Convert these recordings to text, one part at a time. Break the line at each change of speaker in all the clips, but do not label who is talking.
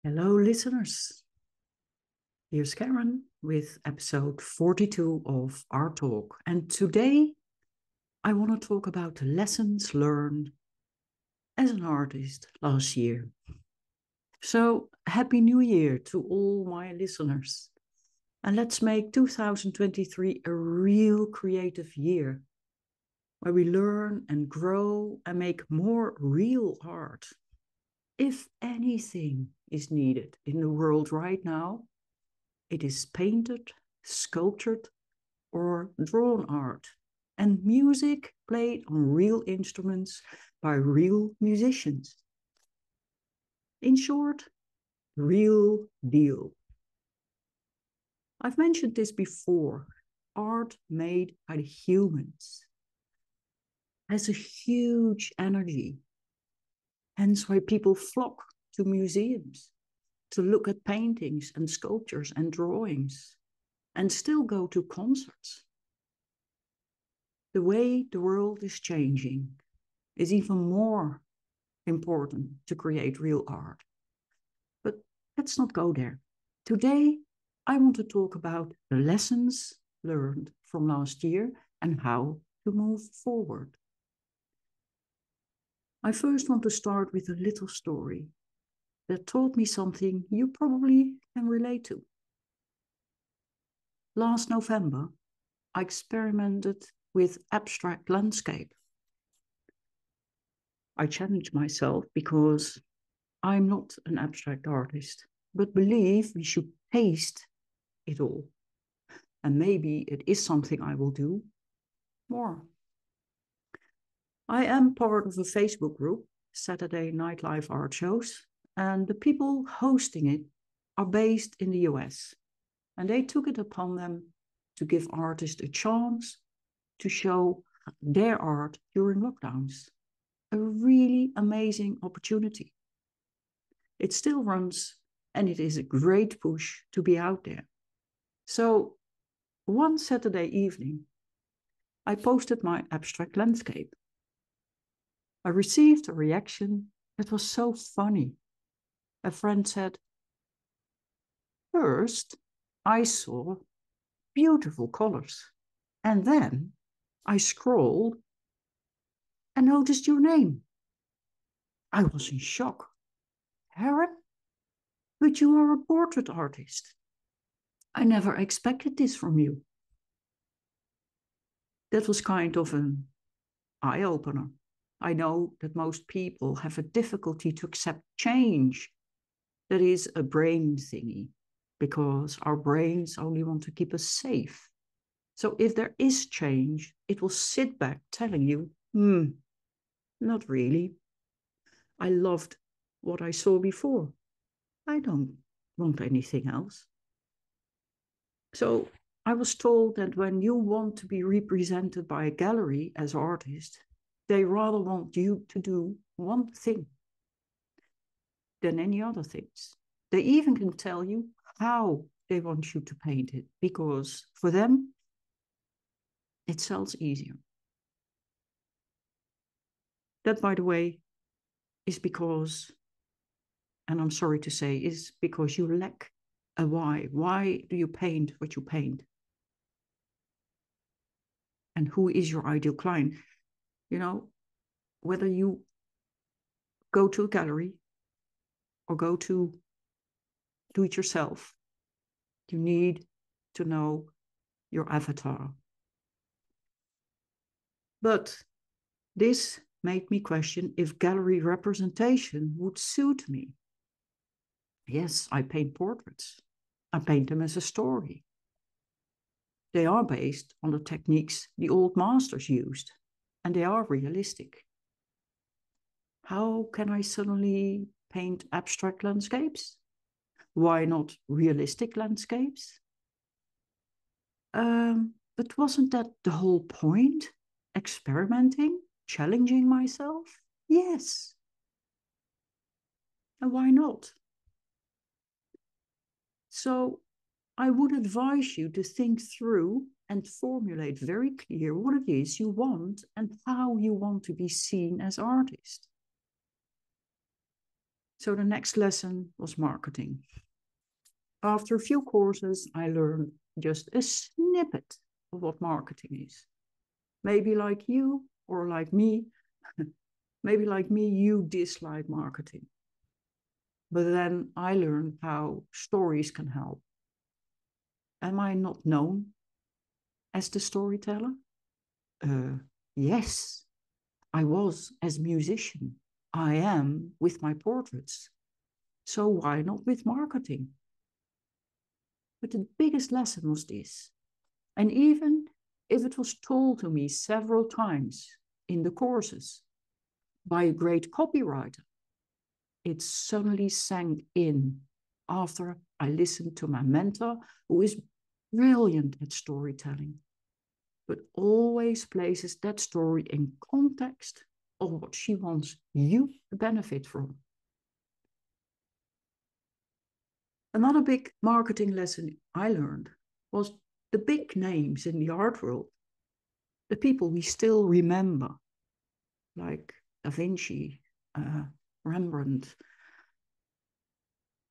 Hello, listeners. Here's Karen with episode 42 of our talk. And today I want to talk about the lessons learned as an artist last year. So, Happy New Year to all my listeners. And let's make 2023 a real creative year where we learn and grow and make more real art. If anything is needed in the world right now, it is painted, sculptured, or drawn art, and music played on real instruments by real musicians. In short, real deal. I've mentioned this before. Art made by the humans has a huge energy, hence why people flock to museums to look at paintings and sculptures and drawings and still go to concerts. The way the world is changing is even more important to create real art. But let's not go there. Today, I want to talk about the lessons learned from last year and how to move forward. I first want to start with a little story that taught me something you probably can relate to. Last November, I experimented with abstract landscape. I challenged myself because I'm not an abstract artist, but believe we should taste it all. And maybe it is something I will do more. I am part of a Facebook group, Saturday Night Live Art Shows, and the people hosting it are based in the US. And they took it upon them to give artists a chance to show their art during lockdowns. A really amazing opportunity. It still runs and it is a great push to be out there. So one Saturday evening, I posted my abstract landscape. I received a reaction that was so funny. A friend said, first, I saw beautiful colors. And then I scrolled and noticed your name. I was in shock. Heron, but you are a portrait artist. I never expected this from you. That was kind of an eye-opener. I know that most people have a difficulty to accept change. That is a brain thingy, because our brains only want to keep us safe. So if there is change, it will sit back telling you, not really. I loved what I saw before. I don't want anything else. So I was told that when you want to be represented by a gallery as artist, they rather want you to do one thing than any other things. They even can tell you how they want you to paint it, because for them, it sells easier. That, by the way, is because, and I'm sorry to say, is because you lack a why. Why do you paint what you paint? And who is your ideal client? You know, whether you go to a gallery or go to do it yourself, you need to know your avatar. But this made me question if gallery representation would suit me. Yes, I paint portraits. I paint them as a story. They are based on the techniques the old masters used, and they are realistic. How can I suddenly paint abstract landscapes? Why not realistic landscapes? But wasn't that the whole point? Experimenting, challenging myself? Yes. And why not? So I would advise you to think through and formulate very clear what it is you want and how you want to be seen as artist. So the next lesson was marketing. After a few courses, I learned just a snippet of what marketing is. Maybe like you or like me, maybe like me, you dislike marketing. But then I learned how stories can help. Am I not known as the storyteller? Yes, I was as a musician. I am with my portraits. So why not with marketing? But the biggest lesson was this. And even if it was told to me several times in the courses by a great copywriter, it suddenly sank in after I listened to my mentor, who is brilliant at storytelling, but always places that story in context of what she wants you to benefit from. Another big marketing lesson I learned was the big names in the art world, the people we still remember, like Da Vinci, Rembrandt,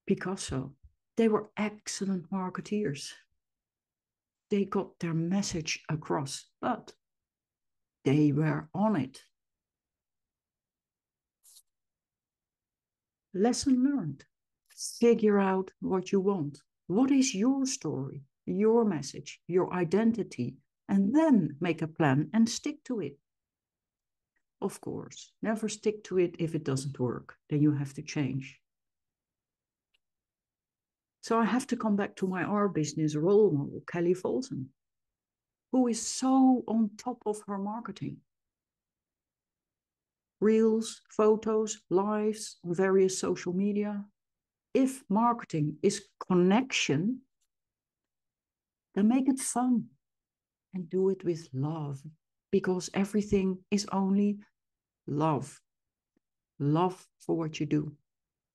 Picasso. They were excellent marketeers. They got their message across, but they were on it. Lesson learned. Figure out what you want. What is your story, your message, your identity? And then make a plan and stick to it. Of course, never stick to it if it doesn't work. Then you have to change. So I have to come back to my art business role model, Kelly Fulton, who is so on top of her marketing. Reels, photos, lives on various social media. If marketing is connection, then make it fun and do it with love, because everything is only love. Love for what you do,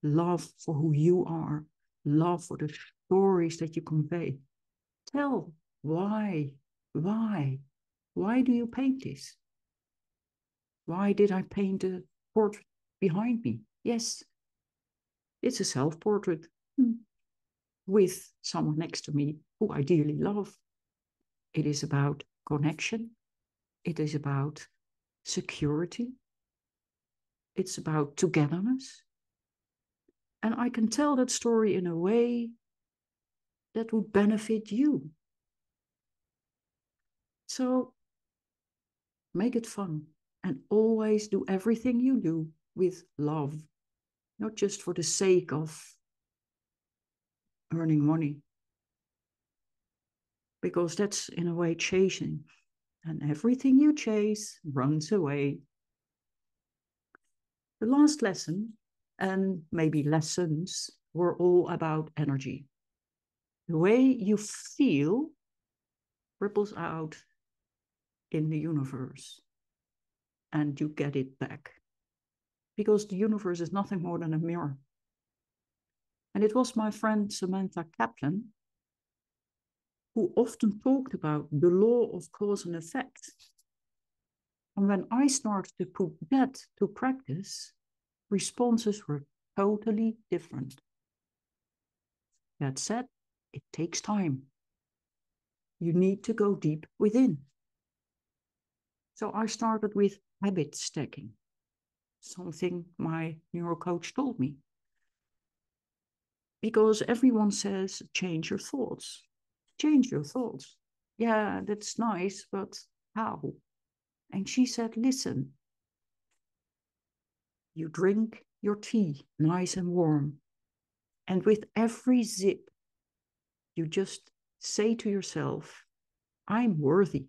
love for who you are, love for the stories that you convey. Tell why do you paint this? Why did I paint a portrait behind me? Yes, it's a self-portrait with someone next to me who I dearly love. It is about connection. It is about security. It's about togetherness. And I can tell that story in a way that would benefit you. So make it fun and always do everything you do with love, not just for the sake of earning money, because that's in a way chasing, and everything you chase runs away. The last lesson, and maybe lessons, were all about energy. The way you feel ripples out in the universe, and you get it back, because the universe is nothing more than a mirror. And it was my friend Samantha Kaplan who often talked about the law of cause and effect. And when I started to put that to practice, responses were totally different. That said, it takes time. You need to go deep within. So I started with habit stacking, something my neurocoach told me. Because everyone says, change your thoughts. Change your thoughts. Yeah, that's nice, but how? And she said, listen, you drink your tea nice and warm. And with every sip, you just say to yourself, I'm worthy.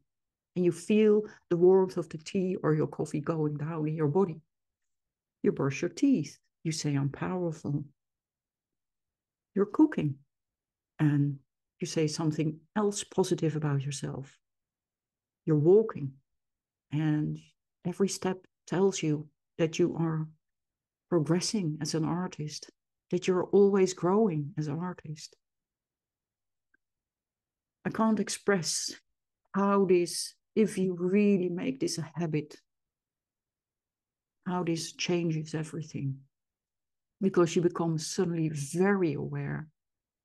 And you feel the warmth of the tea or your coffee going down in your body. You brush your teeth. You say, I'm powerful. You're cooking. And you say something else positive about yourself. You're walking. And every step tells you that you are progressing as an artist, that you're always growing as an artist. I can't express how this, if you really make this a habit, how this changes everything. because you become suddenly very aware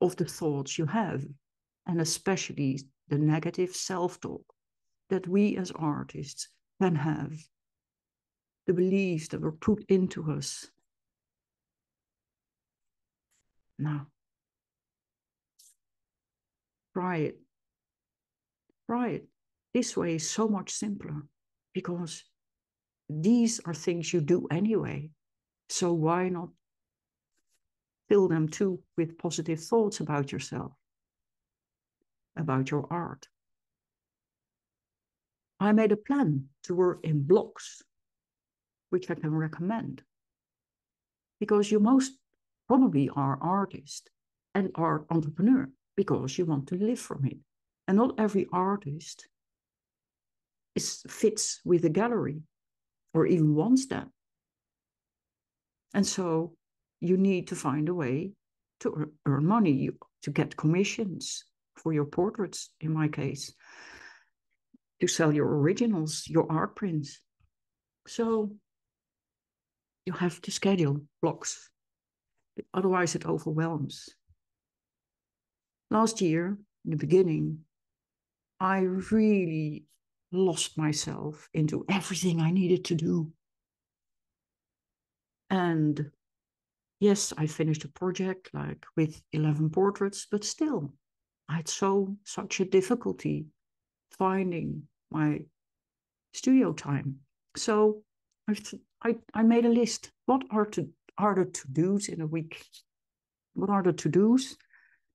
of the thoughts you have, and especially the negative self-talk that we as artists can have, the beliefs that were put into us. Now, try it. Try it. This way is so much simpler because these are things you do anyway. So why not fill them too with positive thoughts about yourself, about your art? I made a plan to work in blocks, which I can recommend, because you most probably are artist and art entrepreneur because you want to live from it. And not every artist fits with a gallery or even wants that. And so you need to find a way to earn money, to get commissions for your portraits, in my case, to sell your originals, your art prints. So you have to schedule blocks, otherwise it overwhelms. Last year, in the beginning, I really lost myself into everything I needed to do. And yes, I finished a project like with 11 portraits, but still, I had such a difficulty finding my studio time. So I made a list. What are the to-dos in a week? What are the to-dos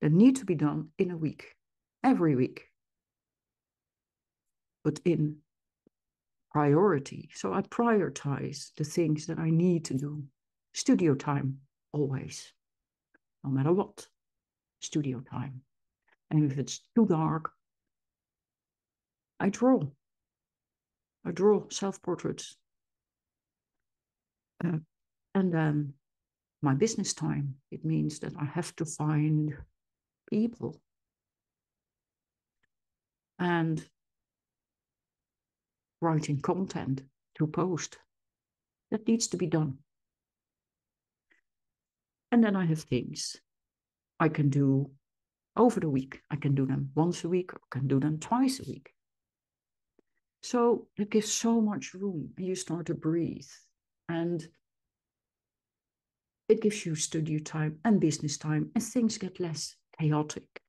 that need to be done in a week, every week, but in priority? So I prioritize the things that I need to do. Studio time, always, no matter what, studio time. And if it's too dark, I draw. I draw self-portraits. And then my business time, it means that I have to find people and writing content to post. That needs to be done. And then I have things I can do over the week. I can do them once a week, or I can do them twice a week. So it gives so much room, and you start to breathe. And it gives you studio time and business time, and things get less chaotic.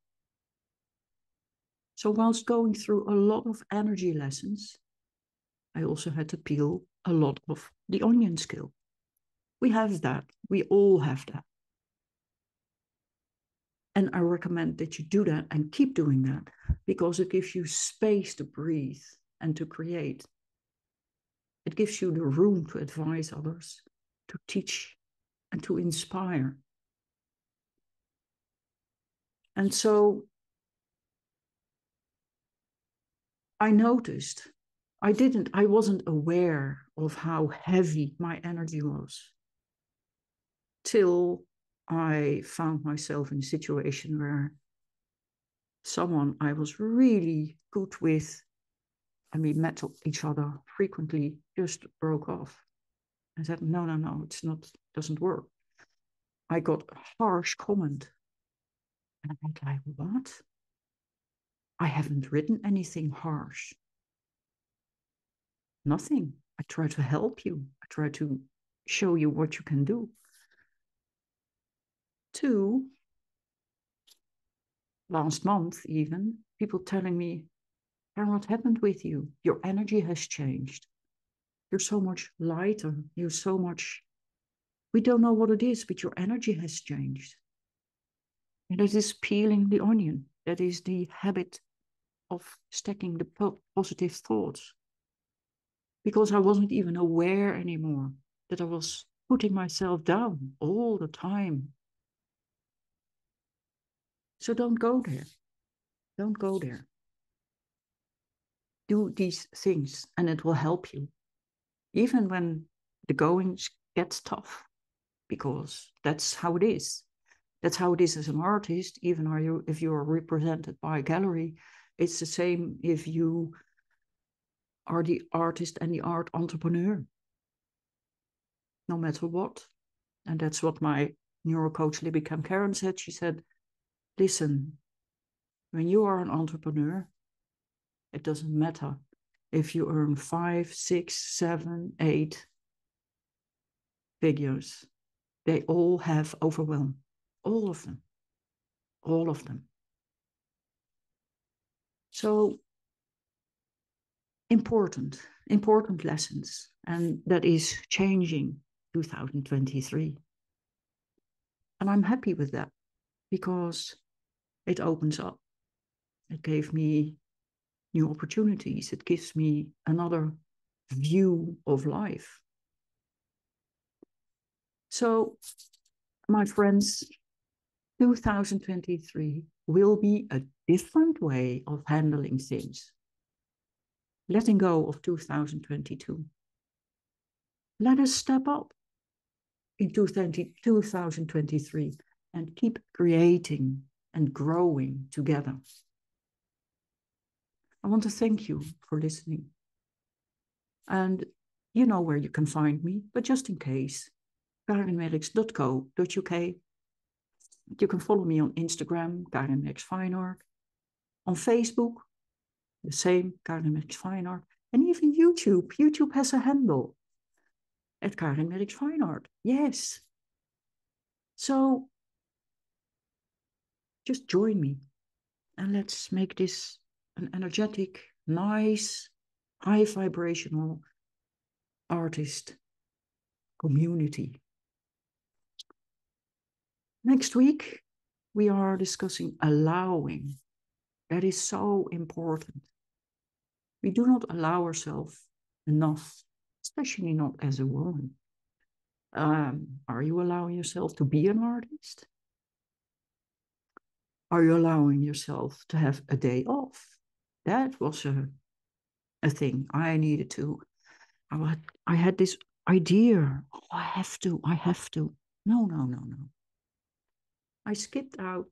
So whilst going through a lot of energy lessons, I also had to peel a lot of the onion skill. We have that. We all have that. And I recommend that you do that and keep doing that because it gives you space to breathe and to create. It gives you the room to advise others, to teach, and to inspire. And so I noticed I wasn't aware of how heavy my energy was till I found myself in a situation where someone I was really good with, and we met each other frequently, just broke off. I said, no, it's not, doesn't work. I got a harsh comment. And I went like, what? I haven't written anything harsh. Nothing. I try to help you. I try to show you what you can do. Two, last month even, people telling me, Karen, what happened with you? Your energy has changed. You're so much lighter. You're so much, we don't know what it is, but your energy has changed. And that is peeling the onion. That is the habit of stacking the positive thoughts. Because I wasn't even aware anymore that I was putting myself down all the time. So don't go there. Don't go there. Do these things and it will help you. Even when the going gets tough, because that's how it is. That's how it is as an artist, even if you are represented by a gallery. It's the same if you are the artist and the art entrepreneur. No matter what, And that's what my neurocoach Libby Karen said. She said, listen, when you are an entrepreneur, it doesn't matter if you earn 5, 6, 7, 8 figures. They all have overwhelm. All of them. All of them. So important lessons. And that is changing 2023. And I'm happy with that because it opens up. It gave me new opportunities. It gives me another view of life. So, my friends, 2023 will be a different way of handling things. Letting go of 2022. Let us step up in 2023 and keep creating and growing together. I want to thank you for listening. And you know where you can find me, but just in case, karinmerks.co.uk. You can follow me on Instagram, Karin Merks Fine Art. On Facebook, the same, Karin Merks Fine Art. And even YouTube. YouTube has a handle at Karin Merks Fine Art. Yes. So just join me and let's make this an energetic, nice, high vibrational artist community. Next week, we are discussing allowing. That is so important. We do not allow ourselves enough, especially not as a woman. Are you allowing yourself to be an artist? Are you allowing yourself to have a day off? That was a thing I needed to. I had this idea. Oh, I have to. No. I skipped out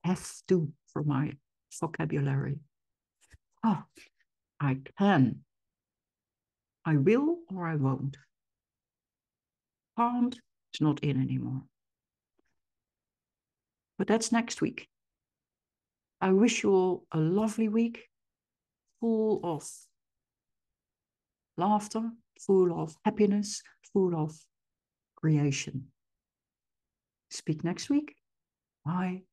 have to from my vocabulary. Oh, I can. I will or I won't. Can't is not in anymore. But that's next week. I wish you all a lovely week, full of laughter, full of happiness, full of creation. Speak next week. Bye.